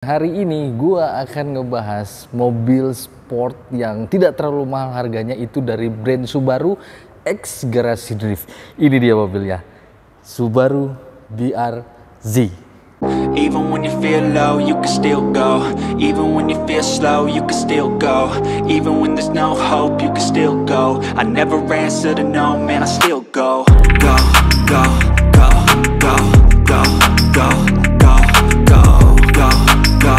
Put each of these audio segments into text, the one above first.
Hari ini gua akan ngebahas mobil sport yang tidak terlalu mahal harganya, itu dari brand Subaru X Garage Drift. Ini dia mobilnya, Subaru BRZ. Even when you feel low, you can still go. Even when you feel slow, you can still go. Even when there's no hope, you can still go. I never answer to no, man, I still go. Go, go, go, go, go, go, go, go, go, go, go,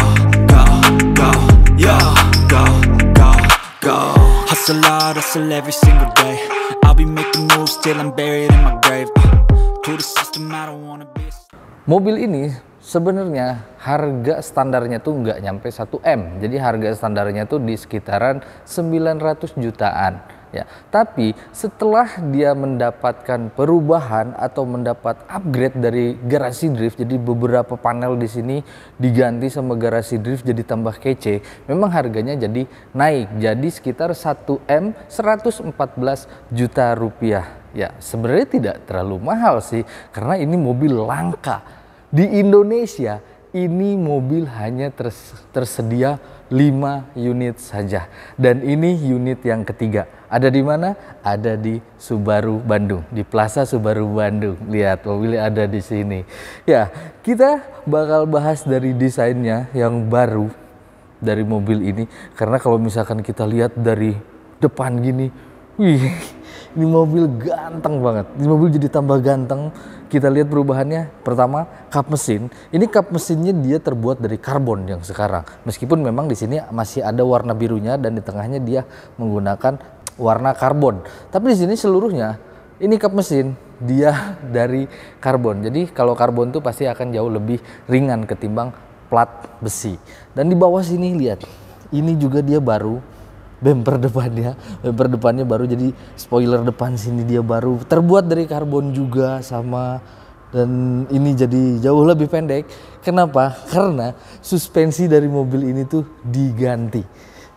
go, yo, go, go, go. Hustle hard, hustle every single day. I'll be making moves till I'm buried in my grave. To the system, I don't wanna be. Mobil ini sebenarnya harga standarnya tuh nggak nyampe 1 M. Jadi harga standarnya tuh di sekitaran 900 jutaan. Ya, tapi setelah dia mendapatkan perubahan atau mendapat upgrade dari Garage Drift, jadi beberapa panel di sini diganti sama Garage Drift jadi tambah kece, memang harganya jadi naik, jadi sekitar 1 M 114 juta rupiah. Ya, sebenarnya tidak terlalu mahal sih, karena ini mobil langka. Di Indonesia, ini mobil hanya tersedia 5 unit saja. Dan ini unit yang ketiga. Ada di mana? Ada di Subaru Bandung, di Plaza Subaru Bandung. Lihat, mobilnya ada di sini. Ya, kita bakal bahas dari desainnya yang baru dari mobil ini. Karena kalau misalkan kita lihat dari depan gini, wih, ini mobil ganteng banget. Ini mobil jadi tambah ganteng. Kita lihat perubahannya. Pertama, kap mesin. Ini kap mesinnya dia terbuat dari karbon yang sekarang. Meskipun memang di sini masih ada warna birunya dan di tengahnya dia menggunakan warna karbon. Tapi di sini seluruhnya ini kap mesin dia dari karbon. Jadi kalau karbon tuh pasti akan jauh lebih ringan ketimbang plat besi. Dan di bawah sini lihat, ini juga dia baru. Bumper depannya baru, jadi spoiler depan sini dia baru, terbuat dari karbon juga sama, dan ini jadi jauh lebih pendek. Kenapa? Karena suspensi dari mobil ini tuh diganti,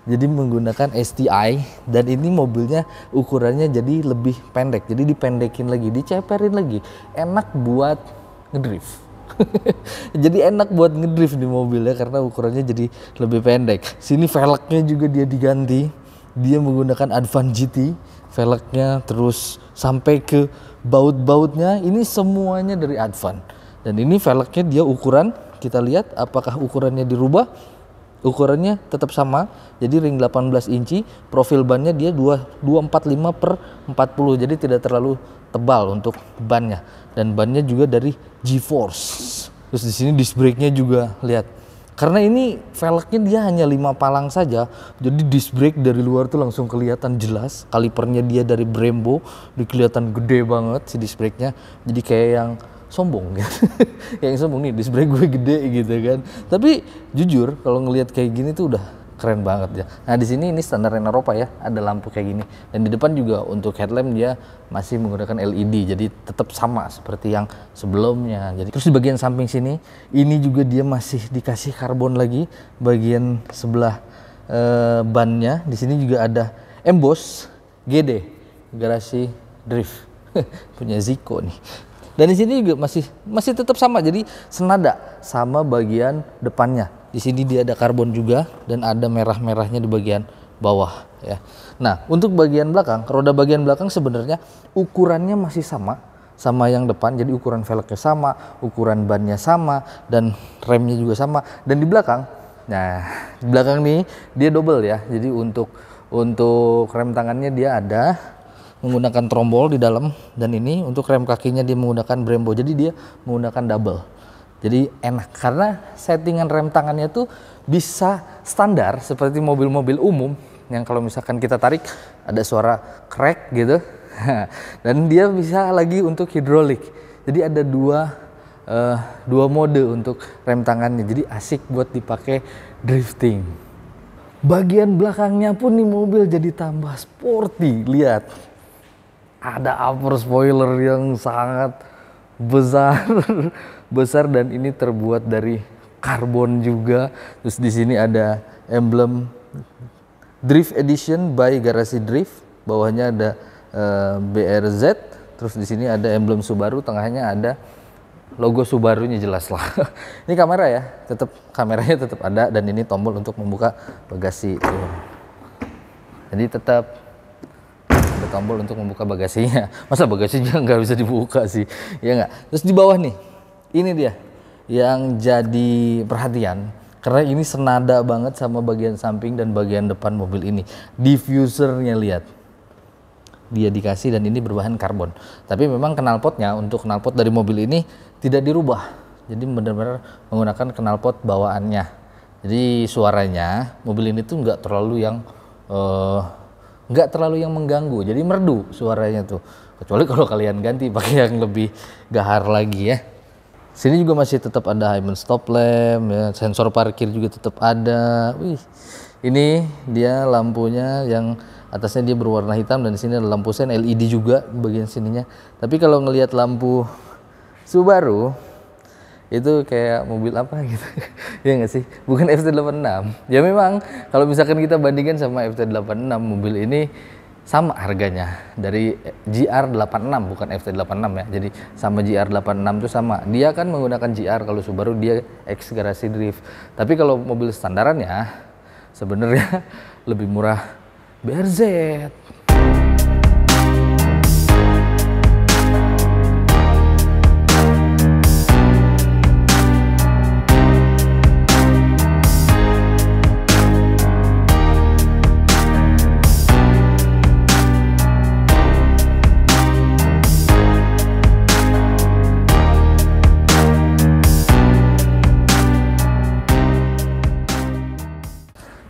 jadi menggunakan STI, dan ini mobilnya ukurannya jadi lebih pendek, jadi dipendekin lagi, diceperin lagi, enak buat ngedrift. Jadi enak buat ngedrift di mobilnya karena ukurannya jadi lebih pendek. Sini velgnya juga dia diganti. Dia menggunakan Advan GT velgnya, terus sampai ke baut-bautnya ini semuanya dari Advan. Dan ini velgnya dia ukuran, kita lihat apakah ukurannya dirubah. Ukurannya tetap sama, jadi ring 18 inci, profil bannya dia 245/40, jadi tidak terlalu tebal untuk bannya, dan bannya juga dari G-Force. Terus di sini disc brake-nya juga lihat, karena ini velgnya dia hanya 5 palang saja, jadi disc brake dari luar tuh langsung kelihatan jelas. Kalipernya dia dari Brembo, kelihatan gede banget si disc brake-nya, jadi kayak yang sombong gitu. Kayak yang sombong nih, disc brake gue gede gitu kan. Tapi jujur kalau ngelihat kayak gini tuh udah keren banget ya. Nah di sini ini standar Eropa ya, ada lampu kayak gini. Dan di depan juga untuk headlamp dia masih menggunakan LED, jadi tetap sama seperti yang sebelumnya. Jadi terus di bagian samping sini, ini juga dia masih dikasih karbon lagi. Bagian sebelah bannya di sini juga ada emboss GD Garage Drift punya Zico nih. Dan di sini juga masih tetap sama, jadi senada sama bagian depannya. Di sini dia ada karbon juga dan ada merah-merahnya di bagian bawah ya. Nah, untuk bagian belakang, roda bagian belakang sebenarnya ukurannya masih sama yang depan. Jadi ukuran velgnya sama, ukuran bannya sama, dan remnya juga sama. Dan di belakang, nah di belakang nih dia double ya. Jadi untuk rem tangannya dia ada menggunakan trombol di dalam, dan ini untuk rem kakinya dia menggunakan Brembo. Jadi dia menggunakan double. Jadi enak karena settingan rem tangannya tuh bisa standar seperti mobil-mobil umum yang kalau misalkan kita tarik ada suara crack gitu. Dan dia bisa lagi untuk hidrolik. Jadi ada dua mode untuk rem tangannya. Jadi asik buat dipakai drifting. Bagian belakangnya pun nih mobil jadi tambah sporty. Lihat. Ada upper spoiler yang sangat besar dan ini terbuat dari karbon juga. Terus di sini ada emblem Drift Edition by Garage Drift, bawahnya ada BRZ. Terus di sini ada emblem Subaru, tengahnya ada logo Subarunya jelas lah. Ini kamera ya, kameranya tetap ada, dan ini tombol untuk membuka bagasi tuh. Jadi tetap ada tombol untuk membuka bagasinya. Masa bagasinya nggak bisa dibuka sih, ya nggak? Terus di bawah nih, ini dia yang jadi perhatian, karena ini senada banget sama bagian samping dan bagian depan mobil ini. Diffusernya lihat, dia dikasih, dan ini berbahan karbon. Tapi memang knalpotnya, untuk knalpot dari mobil ini tidak dirubah. Jadi benar-benar menggunakan knalpot bawaannya. Jadi suaranya mobil ini tuh nggak terlalu yang mengganggu. Jadi merdu suaranya tuh. Kecuali kalau kalian ganti pakai yang lebih gahar lagi ya. Sini juga masih tetap ada high beam stop lamp, ya, sensor parkir juga tetap ada. Wih, ini dia lampunya yang atasnya dia berwarna hitam, dan di sini ada lampu sen LED juga bagian sininya. Tapi kalau ngelihat lampu Subaru itu kayak mobil apa gitu. Ya nggak sih? Bukan FT86. Ya memang kalau misalkan kita bandingkan sama FT86, mobil ini sama harganya dari GR86, bukan FT86 ya. Jadi sama GR86 itu sama. Dia kan menggunakan GR, kalau Subaru dia X garasi drift. Tapi kalau mobil standarannya sebenarnya lebih murah BRZ.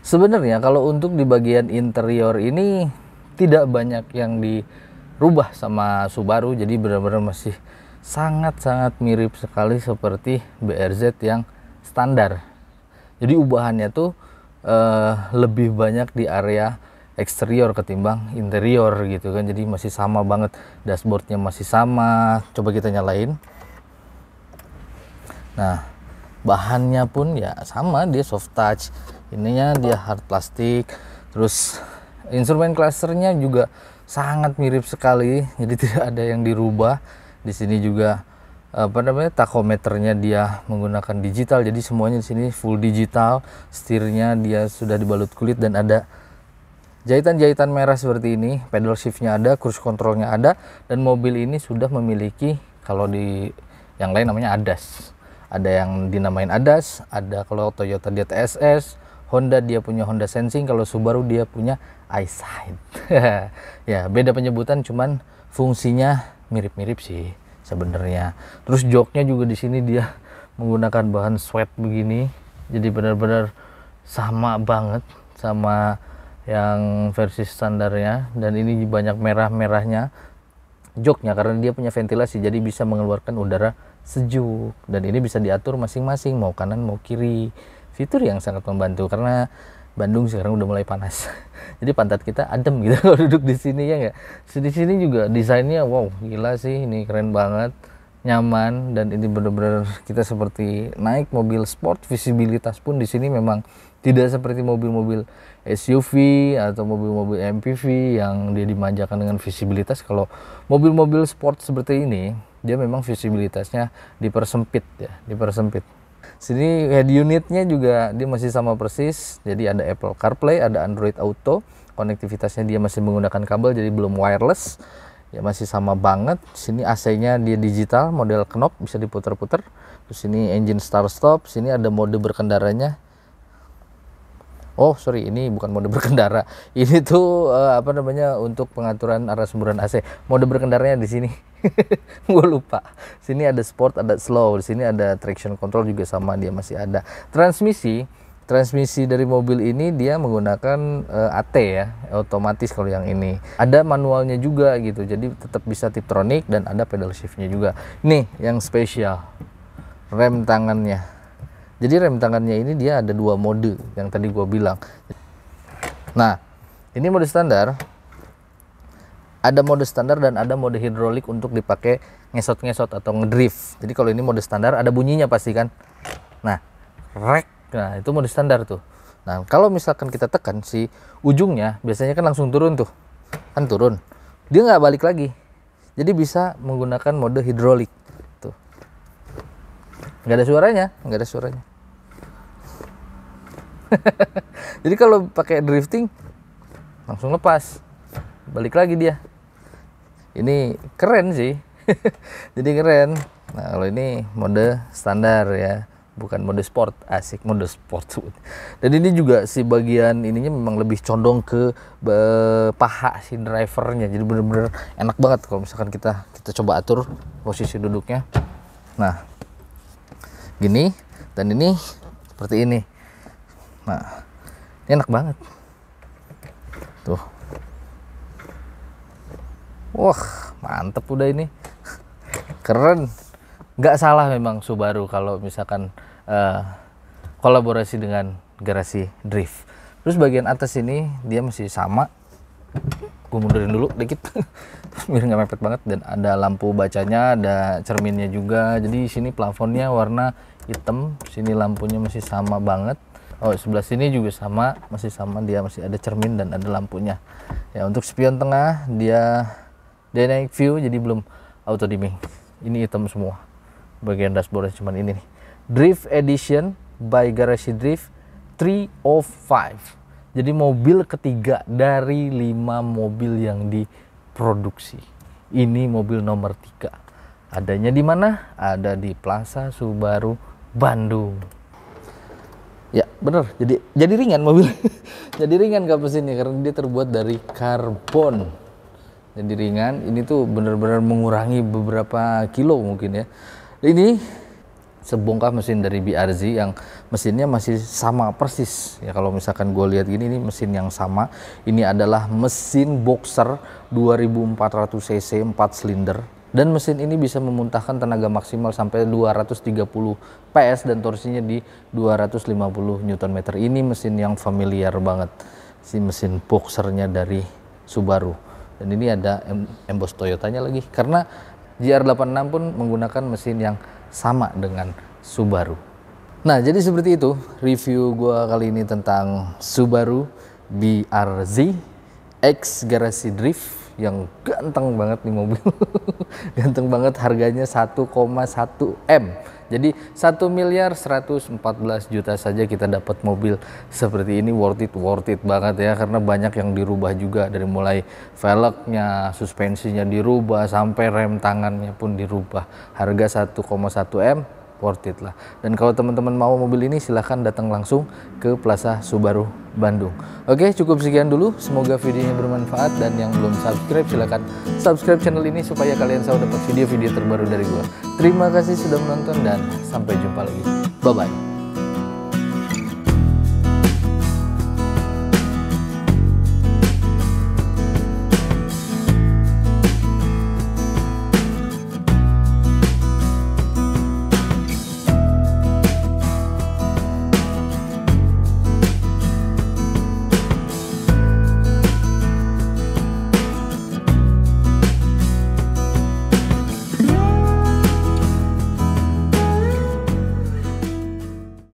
Sebenarnya kalau untuk di bagian interior ini tidak banyak yang dirubah sama Subaru, jadi benar-benar masih sangat-sangat mirip sekali seperti BRZ yang standar. Jadi ubahannya tuh lebih banyak di area eksterior ketimbang interior gitu kan. Jadi masih sama banget, dashboardnya masih sama. Coba kita nyalain. Nah, bahannya pun ya sama, dia soft touch. Ininya dia hard plastik. Terus instrumen clusternya juga sangat mirip sekali, jadi tidak ada yang dirubah. Di sini juga tachometernya dia menggunakan digital, jadi semuanya di sini full digital. Setirnya dia sudah dibalut kulit dan ada jahitan-jahitan merah seperti ini. Pedal shiftnya ada, cruise controlnya ada, dan mobil ini sudah memiliki, kalau di yang lain namanya ADAS. Ada yang dinamain ADAS, ada kalau Toyota dia TSS, Honda dia punya Honda Sensing, kalau Subaru dia punya EyeSight. Ya, beda penyebutan, cuman fungsinya mirip-mirip sih sebenarnya. Terus joknya juga di sini dia menggunakan bahan sweat begini, jadi benar-benar sama banget sama yang versi standarnya. Dan ini banyak merah-merahnya joknya karena dia punya ventilasi, jadi bisa mengeluarkan udara sejuk, dan ini bisa diatur masing-masing mau kanan mau kiri. Fitur yang sangat membantu karena Bandung sekarang udah mulai panas. Jadi pantat kita adem gitu kalau duduk di sini, ya nggak? Di sini juga desainnya wow, gila sih, ini keren banget, nyaman, dan ini benar-benar kita seperti naik mobil sport. Visibilitas pun di sini memang tidak seperti mobil-mobil SUV atau mobil-mobil MPV yang dia dimanjakan dengan visibilitas. Kalau mobil-mobil sport seperti ini, dia memang visibilitasnya dipersempit ya, dipersempit. Sini head unitnya juga dia masih sama persis, jadi ada Apple CarPlay, ada Android Auto. Konektivitasnya dia masih menggunakan kabel, jadi belum wireless ya, masih sama banget. Sini AC-nya dia digital, model knob, bisa diputar-putar. Terus ini engine start stop, sini ada mode berkendaranya. Oh sorry, ini bukan mode berkendara, ini tuh untuk pengaturan arah semburan AC. Mode berkendaranya di sini. Gue lupa. Sini ada sport, ada slow. Di sini ada traction control juga sama, dia masih ada. Transmisi dari mobil ini dia menggunakan AT ya, otomatis. Kalau yang ini ada manualnya juga gitu, jadi tetap bisa Tiptronic dan ada pedal shiftnya juga. Nih yang spesial, rem tangannya. Jadi rem tangannya ini dia ada dua mode yang tadi gue bilang. Nah, ini mode standar. Ada mode standar dan ada mode hidrolik untuk dipakai ngesot-ngesot atau ngedrift. Jadi kalau ini mode standar ada bunyinya pasti kan. Nah, rek. Nah, itu mode standar tuh. Nah, kalau misalkan kita tekan si ujungnya, biasanya kan langsung turun tuh. Kan turun. Dia nggak balik lagi. Jadi bisa menggunakan mode hidrolik. Tuh. nggak ada suaranya, nggak ada suaranya. Jadi kalau pakai drifting langsung lepas, balik lagi dia. Ini keren sih. Jadi keren. Nah kalau ini mode standar ya, bukan mode sport. Asik, mode sport. Dan ini juga si bagian ininya memang lebih condong ke paha si drivernya. Jadi bener-bener enak banget kalau misalkan kita coba atur posisi duduknya. Nah gini, dan ini seperti ini. Nah ini enak banget tuh. Wah mantep udah ini, keren. Nggak salah memang Subaru kalau misalkan kolaborasi dengan garasi drift. Terus bagian atas ini dia masih sama, gue mundurin dulu dikit biar nggak mepet banget. Dan ada lampu bacanya, ada cerminnya juga. Jadi sini plafonnya warna hitam, sini lampunya masih sama banget. Oh sebelah sini juga sama, masih sama, dia masih ada cermin dan ada lampunya. Ya untuk spion tengah dia dynamic view, jadi belum auto dimming. Ini hitam semua. Bagian dashboardnya cuman ini nih. Drift Edition by Garage Drift 3 of 5. Jadi mobil ketiga dari 5 mobil yang diproduksi. Ini mobil nomor 3. Adanya di mana? Ada di Plaza Subaru Bandung. Ya bener, jadi ringan mobil. Jadi ringan kap mesinnya karena dia terbuat dari karbon. Jadi ringan, ini tuh bener-bener mengurangi beberapa kilo mungkin ya. Ini sebongkah mesin dari BRZ yang mesinnya masih sama persis ya. Kalau misalkan gue lihat gini, ini mesin yang sama. Ini adalah mesin boxer 2400 cc 4 silinder. Dan mesin ini bisa memuntahkan tenaga maksimal sampai 230 PS dan torsinya di 250 Nm. Ini mesin yang familiar banget, si mesin boxernya dari Subaru. Dan ini ada emboss Toyotanya lagi, karena GR86 pun menggunakan mesin yang sama dengan Subaru. Nah jadi seperti itu review gue kali ini tentang Subaru BRZ X Garage Drift yang ganteng banget nih mobil. Ganteng banget, harganya 1,1 M. Jadi 1.114 juta saja kita dapat mobil seperti ini. Worth it banget ya, karena banyak yang dirubah juga, dari mulai velgnya, suspensinya dirubah, sampai rem tangannya pun dirubah. Harga 1,1 M, worth it lah. Dan kalau teman-teman mau mobil ini silahkan datang langsung ke Plaza Subaru Bandung. Oke, cukup sekian dulu, semoga videonya bermanfaat. Dan yang belum subscribe silahkan subscribe channel ini supaya kalian selalu dapat video-video terbaru dari gua. Terima kasih sudah menonton dan sampai jumpa lagi. Bye bye.